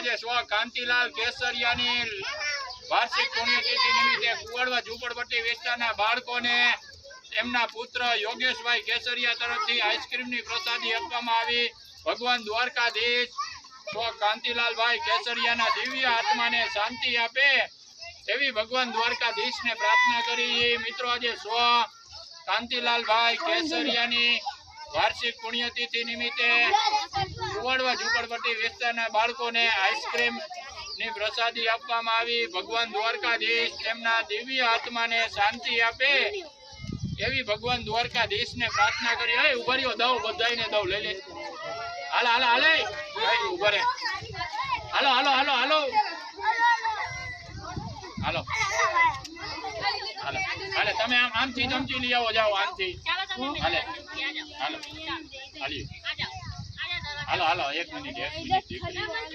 આજે કાંતિલાલ કેસરિયાની વાર્ષિક પુણ્યતિથિ નિમિત્તે કુવાડવા ઝૂંપડપટ્ટી વિસ્તારના બાળકોને એમના પુત્ર યોગેશભાઈ કેસરિયા તરફથી આઈસ્ક્રીમની પ્રસાદી આપવામાં આવી। ભગવાન દ્વારકાધીશ કાંતિલાલભાઈ કેસરિયાના દિવ્ય આત્માને શાંતિ આપે એવી ભગવાન દ્વારકાધીશને પ્રાર્થના કરી। મિત્રો આજે કાંતિલાલભાઈ કેસરિયાની વાર્ષિક પુણ્યતિથિ નિમિત્તે કુવાડવા ઝૂંપડપટ્ટી વિસ્તારના બાળકોને આઈસ્ક્રીમ ની પ્રસાદી આપવામાં આવી। ભગવાન દ્વારકાધીશ તેમના દિવ્ય આત્માને શાંતિ આપે એવી ભગવાન દ્વારકાધીશને પ્રાર્થના કરી। હે ઉભા રહ્યો, દઉં બધાને દઉં, લઈ લે, હાલો હાલો હાલે ઉભા રે, હાલો હાલો હાલો હાલો હાલો હાલો હાલે, તમે આમથી ચમચી લઈ આવો, જાઓ આમથી, હાલે હાલો હાલો હાલો હાલો, 1 મિનિટ